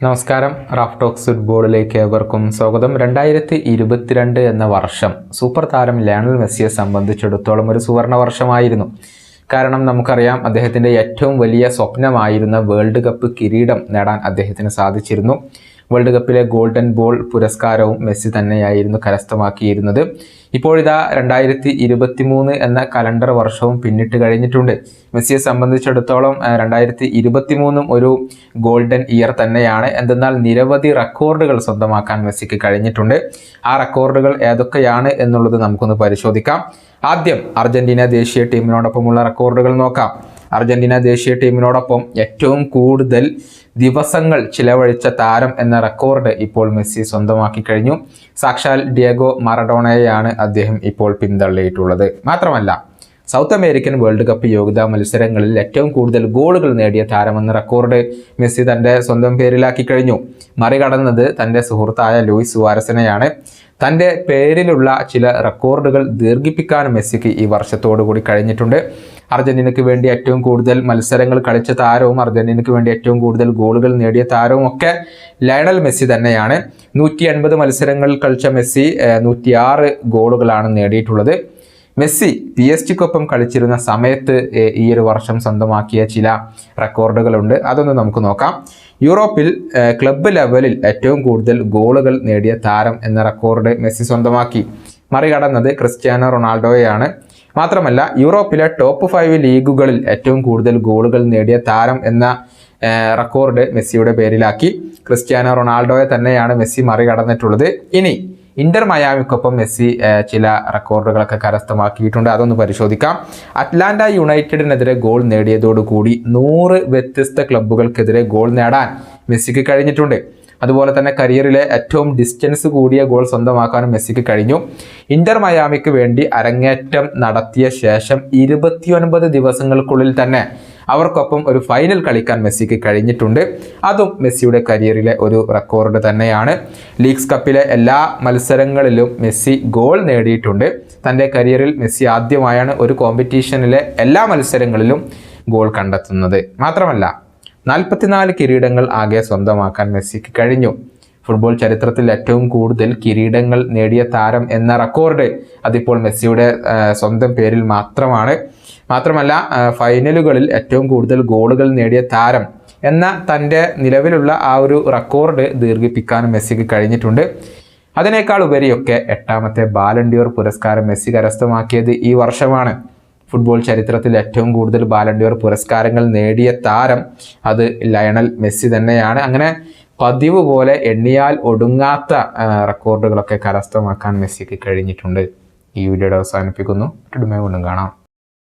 നമസ്കാരം. Raf talks ഫുട്ബോളിലേക്ക് ഏവർക്കും സ്വാഗതം. 2022 എന്ന വർഷം സൂപ്പർ താരം ലയണൽ മെസ്സിയെ സംബന്ധിച്ചിടത്തോളം ഒരു സുവർണ വർഷമായിരുന്നു. കാരണം നമുക്കറിയാം, അദ്ദേഹത്തിൻ്റെ ഏറ്റവും വലിയ സ്വപ്നമായിരുന്ന വേൾഡ് കപ്പ് കിരീടം നേടാൻ അദ്ദേഹത്തിന് സാധിച്ചിരുന്നു. വേൾഡ് കപ്പിലെ ഗോൾഡൻ ബോൾ പുരസ്കാരവും മെസ്സി തന്നെയായിരുന്നു കരസ്ഥമാക്കിയിരുന്നത്. ഇപ്പോഴിതാ 2023 എന്ന കലണ്ടർ വർഷവും പിന്നിട്ട് കഴിഞ്ഞിട്ടുണ്ട്. മെസ്സിയെ സംബന്ധിച്ചിടത്തോളം 2023 ഒരു ഗോൾഡൻ ഇയർ തന്നെയാണ്. എന്തെന്നാൽ നിരവധി റെക്കോർഡുകൾ സ്വന്തമാക്കാൻ മെസ്സിക്ക് കഴിഞ്ഞിട്ടുണ്ട്. ആ റെക്കോർഡുകൾ ഏതൊക്കെയാണ് എന്നുള്ളത് നമുക്കൊന്ന് പരിശോധിക്കാം. ആദ്യം അർജന്റീന ദേശീയ ടീമിനോടൊപ്പമുള്ള റെക്കോർഡുകൾ നോക്കാം. അർജന്റീന ദേശീയ ടീമിനോടൊപ്പം ഏറ്റവും കൂടുതൽ ദിവസങ്ങൾ ചിലവഴിച്ച താരം എന്ന റെക്കോർഡ് ഇപ്പോൾ മെസ്സി സ്വന്തമാക്കി കഴിഞ്ഞു. സാക്ഷാൽ ഡിയേഗോ മറഡോണയെയാണ് അദ്ദേഹം ഇപ്പോൾ പിന്തള്ളിയിട്ടുള്ളത്. മാത്രമല്ല, സൗത്ത് അമേരിക്കൻ വേൾഡ് കപ്പ് യോഗ്യതാ മത്സരങ്ങളിൽ ഏറ്റവും കൂടുതൽ ഗോളുകൾ നേടിയ താരമെന്ന റെക്കോർഡ് മെസ്സി തൻ്റെ സ്വന്തം പേരിലാക്കി കഴിഞ്ഞു. മറികടന്നത് തൻ്റെ സുഹൃത്തായ ലൂയിസ് സുവാരസിനെയാണ്. തൻ്റെ പേരിലുള്ള ചില റെക്കോർഡുകൾ ദീർഘിപ്പിക്കാൻ മെസ്സിക്ക് ഈ വർഷത്തോടുകൂടി കഴിഞ്ഞിട്ടുണ്ട്. അർജന്റീനയ്ക്ക് വേണ്ടി ഏറ്റവും കൂടുതൽ മത്സരങ്ങൾ കളിച്ച താരവും അർജന്റീനയ്ക്ക് വേണ്ടി ഏറ്റവും കൂടുതൽ ഗോളുകൾ നേടിയ താരവും ഒക്കെ ലയണൽ മെസ്സി തന്നെയാണ്. 180 മത്സരങ്ങൾ കളിച്ച മെസ്സി 106 ഗോളുകളാണ് നേടിയിട്ടുള്ളത്. മെസ്സി PSG-ക്കൊപ്പം കളിച്ചിരുന്ന സമയത്ത് ഈ ഒരു വർഷം സ്വന്തമാക്കിയ ചില റെക്കോർഡുകളുണ്ട്. അതൊന്ന് നമുക്ക് നോക്കാം. യൂറോപ്പിൽ ക്ലബ്ബ് ലെവലിൽ ഏറ്റവും കൂടുതൽ ഗോളുകൾ നേടിയ താരം എന്ന റെക്കോർഡ് മെസ്സി സ്വന്തമാക്കി. മറികടന്നത് ക്രിസ്ത്യാനോ റൊണാൾഡോയെയാണ്. മാത്രമല്ല, യൂറോപ്പിലെ ടോപ്പ് 5 ലീഗുകളിൽ ഏറ്റവും കൂടുതൽ ഗോളുകൾ നേടിയ താരം എന്ന റെക്കോർഡ് മെസ്സിയുടെ പേരിലാക്കി. ക്രിസ്ത്യാനോ റൊണാൾഡോയെ തന്നെയാണ് മെസ്സി മറികടന്നിട്ടുള്ളത്. ഇനി ഇന്റർ മയാമിക്കൊപ്പം മെസ്സി ചില റെക്കോർഡുകളൊക്കെ കരസ്ഥമാക്കിയിട്ടുണ്ട്. അതൊന്ന് പരിശോധിക്കാം. അറ്റ്ലാന്റ യുണൈറ്റഡിനെതിരെ ഗോൾ നേടിയതോടുകൂടി 100 വ്യത്യസ്ത ക്ലബ്ബുകൾക്കെതിരെ ഗോൾ നേടാൻ മെസ്സിക്ക് കഴിഞ്ഞിട്ടുണ്ട്. അതുപോലെ തന്നെ കരിയറിലെ ഏറ്റവും ഡിസ്റ്റൻസ് കൂടിയ ഗോൾ സ്വന്തമാക്കാനും മെസ്സിക്ക് കഴിഞ്ഞു. ഇന്റർ മയാമിക്ക് വേണ്ടി അരങ്ങേറ്റം നടത്തിയ ശേഷം 29 ദിവസങ്ങൾക്കുള്ളിൽ തന്നെ അവർക്കൊപ്പം ഒരു ഫൈനൽ കളിക്കാൻ മെസ്സിക്ക് കഴിഞ്ഞിട്ടുണ്ട്. അതും മെസ്സിയുടെ കരിയറിലെ ഒരു റെക്കോർഡ് തന്നെയാണ്. ലീഗ്സ് കപ്പിലെ എല്ലാ മത്സരങ്ങളിലും മെസ്സി ഗോൾ നേടിയിട്ടുണ്ട്. തൻ്റെ കരിയറിൽ മെസ്സി ആദ്യമായാണ് ഒരു കോമ്പറ്റീഷനിലെ എല്ലാ മത്സരങ്ങളിലും ഗോൾ കണ്ടെത്തുന്നത്. മാത്രമല്ല, 44 കിരീടങ്ങൾ ആകെ സ്വന്തമാക്കാൻ മെസ്സിക്ക് കഴിഞ്ഞു. ഫുട്ബോൾ ചരിത്രത്തിൽ ഏറ്റവും കൂടുതൽ കിരീടങ്ങൾ നേടിയ താരം എന്ന റെക്കോർഡ് അതിപ്പോൾ മെസ്സിയുടെ സ്വന്തം പേരിൽ മാത്രമാണ്. മാത്രമല്ല, ഫൈനലുകളിൽ ഏറ്റവും കൂടുതൽ ഗോളുകൾ നേടിയ താരം എന്ന തൻ്റെ നിലവിലുള്ള ആ ഒരു റെക്കോർഡ് ദീർഘിപ്പിക്കാനും മെസ്സിക്ക് കഴിഞ്ഞിട്ടുണ്ട്. അതിനേക്കാൾ ഉപരിയൊക്കെ 8ാമത്തെ ബാലൻഡിയോർ പുരസ്കാരം മെസ്സി കരസ്ഥമാക്കിയത് ഈ വർഷമാണ്. ഫുട്ബോൾ ചരിത്രത്തിൽ ഏറ്റവും കൂടുതൽ ബാലൻഡിയോർ പുരസ്കാരങ്ങൾ നേടിയ താരം അത് ലയണൽ മെസ്സി തന്നെയാണ്. അങ്ങനെ പതിവ് പോലെ എണ്ണിയാൽ ഒടുങ്ങാത്ത റെക്കോർഡുകളൊക്കെ കരസ്ഥമാക്കാൻ മെസ്സിക്ക് കഴിഞ്ഞിട്ടുണ്ട്. ഈ വീഡിയോയുടെ അവസാനിപ്പിക്കുന്നു. വീണ്ടും കാണാം.